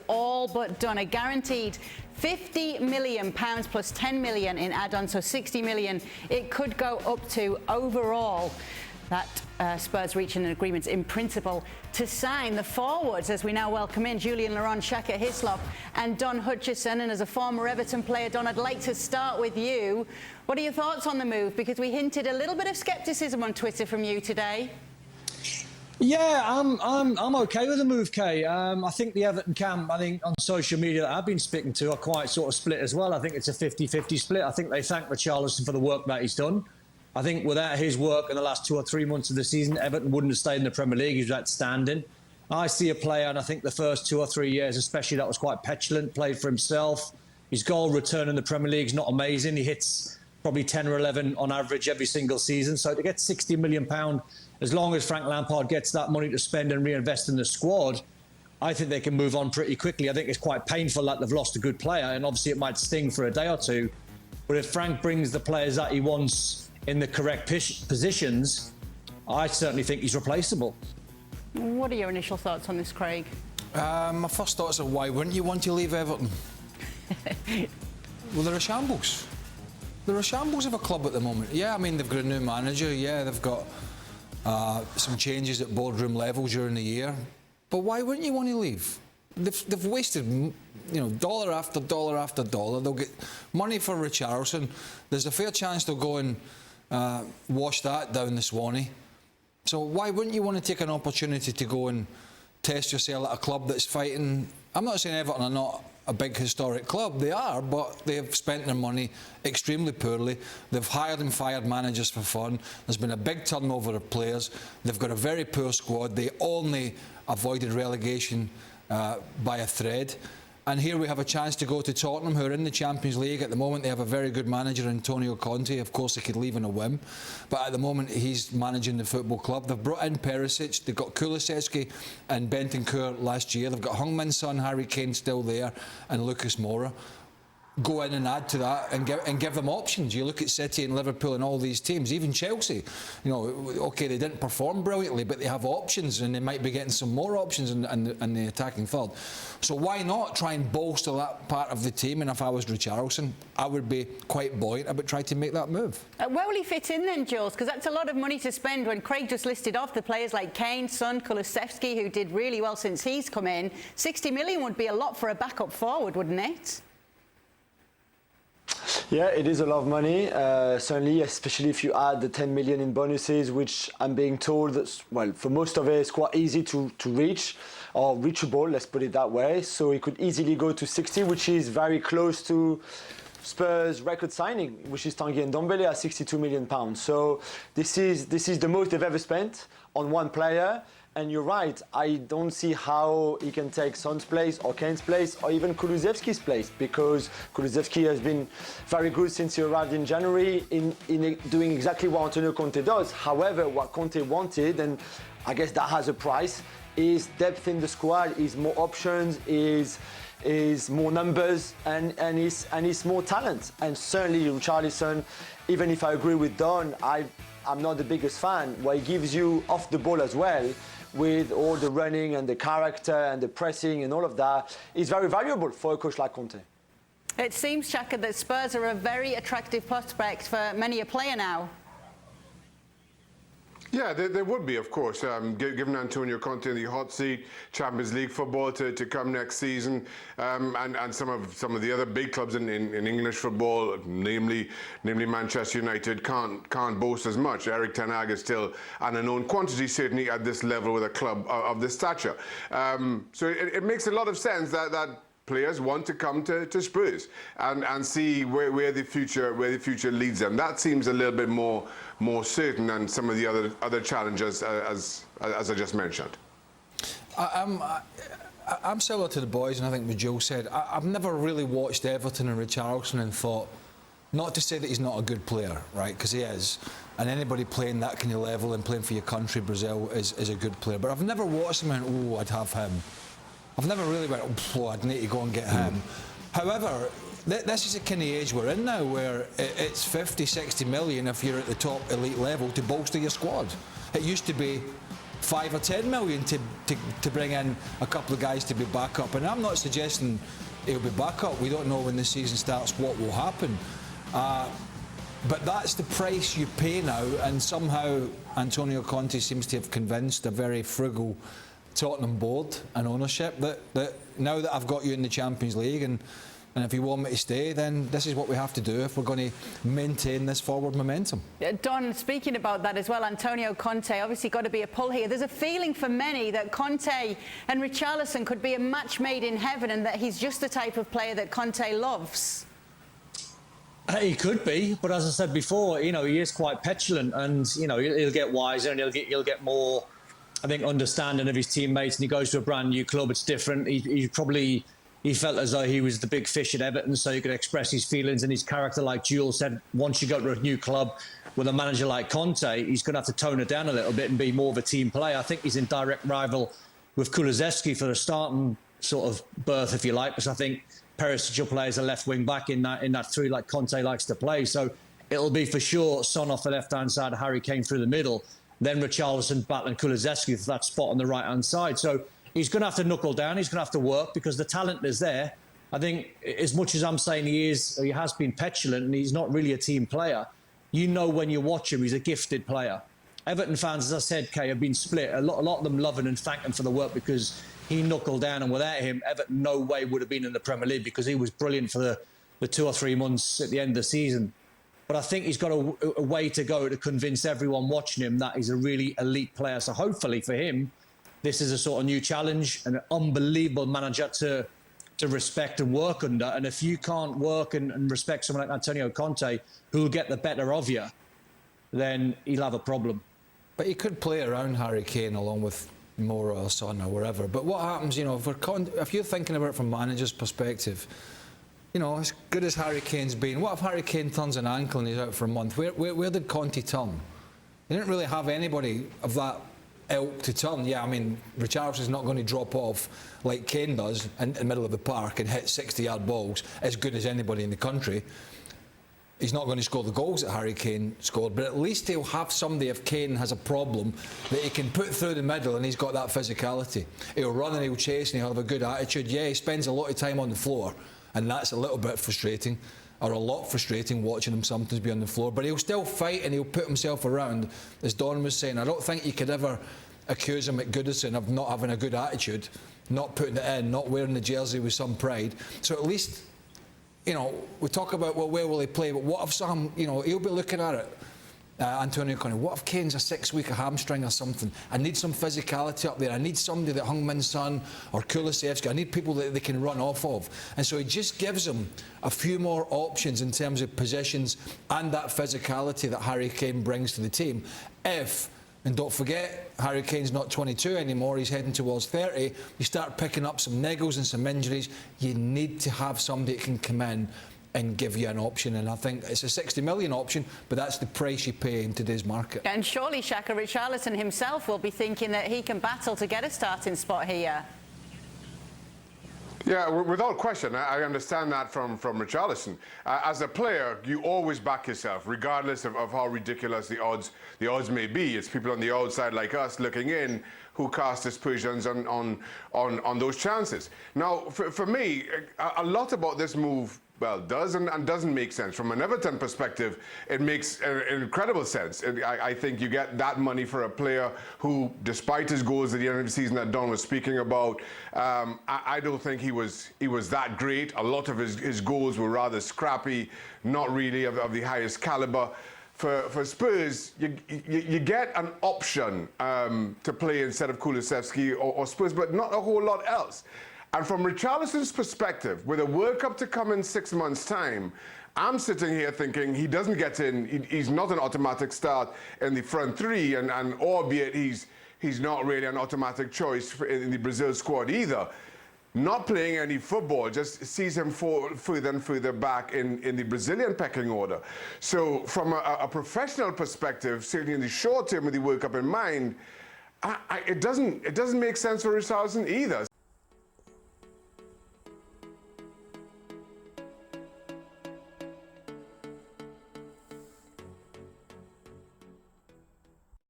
all but done. A guaranteed £50 million plus 10 million in add-ons, so 60 million it could go up to overall. That Spurs reaching an agreement in principle to sign the forwards, as we now welcome in Julian Laurent, Shaka Hislop and Don Hutchison. And as a former Everton player, Don, I'd like to start with you. What are your thoughts on the move? Because we hinted a little bit of scepticism on Twitter from you today. Yeah, I'm okay with the move, Kay. I think the Everton camp, on social media that I've been speaking to, are quite sort of split as well. I think it's a 50-50 split. I think they thank Richarlison for the work that he's done. I think without his work in the last 2 or 3 months of the season, Everton wouldn't have stayed in the Premier League. He's outstanding. I see a player, and I think the first 2 or 3 years especially, that was quite petulant, played for himself. His goal return in the Premier League is not amazing. He hits probably 10 or 11 on average every single season. So to get £60 million, as long as Frank Lampard gets that money to spend and reinvest in the squad, I think they can move on pretty quickly. I think it's quite painful that they've lost a good player, and obviously it might sting for a day or two. But if Frank brings the players that he wants in the correct positions, I certainly think he's replaceable. What are your initial thoughts on this, Craig? My first thoughts are, why wouldn't you want to leave Everton? Well, they're a shambles. They're a shambles of a club at the moment. Yeah, I mean, they've got a new manager. Yeah, they've got some changes at boardroom level during the year. But why wouldn't you want to leave? They've wasted, dollar after dollar after dollar. They'll get money for Richarlson. There's a fair chance they'll go and wash that down the Swanee. So why wouldn't you want to take an opportunity to go and test yourself at a club that's fighting? I'm not saying Everton are not a big historic club. They are, but they have spent their money extremely poorly. They've hired and fired managers for fun. There's been a big turnover of players. They've got a very poor squad. They only avoided relegation by a thread. And here we have a chance to go to Tottenham, who are in the Champions League. At the moment, they have a very good manager, Antonio Conte. Of course, he could leave on a whim. But at the moment, he's managing the football club. They've brought in Perisic. They've got Kulusevski and Bentancur last year. They've got Heung-min Son, Harry Kane still there, and Lucas Moura. Go in and add to that and give them options. You look at City and Liverpool and all these teams, even Chelsea. OK, they didn't perform brilliantly, but they have options, and they might be getting some more options in the attacking third. So why not try and bolster that part of the team? And if I was Richarlison, I would be quite buoyant about trying to make that move. Where will he fit in then, Jules? Because that's a lot of money to spend. When Craig just listed off the players like Kane, Son, Kulusevski, who did really well since he's come in, 60 million would be a lot for a backup forward, wouldn't it? Yeah, it is a lot of money, certainly, especially if you add the 10 million in bonuses, which I'm being told that, well, for most of it, it's quite easy to reach, or reachable, let's put it that way. So it could easily go to 60, which is very close to Spurs' record signing, which is Tanguy Ndombele at £62 million. So this is the most they've ever spent on one player. And you're right, I don't see how he can take Son's place or Kane's place or even Kulusevski's place, because Kulusevski has been very good since he arrived in January in doing exactly what Antonio Conte does. However, what Conte wanted, and I guess that has a price, is depth in the squad, is more options, is more numbers, and is more talent. And certainly Richarlison, even if I agree with Don, I'm not the biggest fan. What he gives you off the ball as well, with all the running and the character and the pressing and all of that, is very valuable for a coach like Conte. It seems, Shaka, that Spurs are a very attractive prospect for many a player now. Yeah, there would be, of course, given Antonio Conte in the hot seat, Champions League football to come next season, and some of the other big clubs in English football, namely Manchester United, can't boast as much. Eric Ten Hag is still an unknown quantity, certainly at this level with a club of this stature. So it makes a lot of sense that players want to come to Spurs and see where the future leads them. That seems a little bit more certain than some of the other challenges as I just mentioned. I'm similar to the boys, and I think what Joe said. I've never really watched Everton and Richarlison and thought, not to say that he's not a good player, right? Because he is, and anybody playing that kind of level and playing for your country, Brazil, is a good player. But I've never watched him and went, oh, I'd have him. I've never really went, oh, I'd need to go and get him. However, this is the kind of age we're in now, where it's 50, 60 million if you're at the top elite level to bolster your squad. It used to be 5 or 10 million to bring in a couple of guys to be back up. And I'm not suggesting he'll be back up. We don't know when the season starts what will happen. But that's the price you pay now, and somehow Antonio Conte seems to have convinced a very frugal Tottenham board and ownership that now that I've got you in the Champions League and if you want me to stay, then this is what we have to do if we're going to maintain this forward momentum. Don, speaking about that as well, Antonio Conte, obviously got to be a pull here. There's a feeling for many that Conte and Richarlison could be a match made in heaven, and that he's just the type of player that Conte loves. He could be, but as I said before, he is quite petulant, and he'll get wiser and he'll get more, I think, understanding of his teammates. And he goes to a brand new club; it's different. He felt as though he was the big fish at Everton, so he could express his feelings and his character. Like Jules said, once you go to a new club with a manager like Conte, he's going to have to tone it down a little bit and be more of a team player. I think he's in direct rival with Kulusevski for the starting sort of berth, if you like, because I think Perisic will play as a left wing back in that three like Conte likes to play. So it'll be for sure Son off the left-hand side, Harry Kane through the middle, then Richarlison battling Kulusevski for that spot on the right-hand side. So he's going to have to knuckle down. He's going to have to work because the talent is there. I think as much as I'm saying he has been petulant and he's not really a team player, when you watch him, he's a gifted player. Everton fans, as I said, Kay, have been split. A lot of them loving and thanking him for the work because he knuckled down, and without him, Everton no way would have been in the Premier League because he was brilliant for the 2 or 3 months at the end of the season. But I think he's got a way to go to convince everyone watching him that he's a really elite player. So hopefully for him, this is a sort of new challenge and an unbelievable manager to respect and work under. And if you can't work and respect someone like Antonio Conte, who'll get the better of you, then he'll have a problem. But he could play around Harry Kane along with Moura or Son or wherever. But what happens, if you're thinking about it from manager's perspective, as good as Harry Kane's been, what if Harry Kane turns an ankle and he's out for a month? Where did Conte turn? He didn't really have anybody of that ilk to turn. Yeah, I mean, Richarlison's not going to drop off like Kane does in the middle of the park and hit 60-yard balls as good as anybody in the country. He's not going to score the goals that Harry Kane scored, but at least he'll have somebody, if Kane has a problem, that he can put through the middle, and he's got that physicality. He'll run and he'll chase and he'll have a good attitude. Yeah, he spends a lot of time on the floor, and that's a little bit frustrating, or a lot frustrating, watching him sometimes be on the floor, but he'll still fight and he'll put himself around. As Don was saying, I don't think you could ever accuse him at Goodison of not having a good attitude, not putting it in, not wearing the jersey with some pride. So at least, we talk about, well, where will he play? But what if he'll be looking at it, Antonio Conte, what if Kane's a 6-week hamstring or something? I need some physicality up there. I need somebody that Heung-min Son or Kulusevski, I need people that they can run off of. And so he just gives them a few more options in terms of positions and that physicality that Harry Kane brings to the team. And don't forget, Harry Kane's not 22 anymore, he's heading towards 30. You start picking up some niggles and some injuries, you need to have somebody that can come in and give you an option. And I think it's a 60 million option, but that's the price you pay in today's market. And surely Shaka Richarlison himself will be thinking that he can battle to get a starting spot here. Yeah, without question, I understand that from Richarlison. As a player, you always back yourself, regardless of how ridiculous the odds may be. It's people on the outside like us looking in who cast aspersions on those chances. Now, for me, a lot about this move, well, does and doesn't make sense. From an Everton perspective, it makes an incredible sense. I think you get that money for a player who, despite his goals at the end of the season that Don was speaking about, I don't think he was that great. A lot of his goals were rather scrappy, not really of the highest caliber. For Spurs, you get an option to play instead of Kulusevski or Spurs, but not a whole lot else. And from Richarlison's perspective, with a World Cup to come in 6 months' time, I'm sitting here thinking he doesn't get in. He's not an automatic start in the front three, and albeit he's not really an automatic choice in the Brazil squad either. Not playing any football just sees him fall further and further back in the Brazilian pecking order. So from a professional perspective, certainly in the short term with the World Cup in mind, it doesn't make sense for Richarlison either.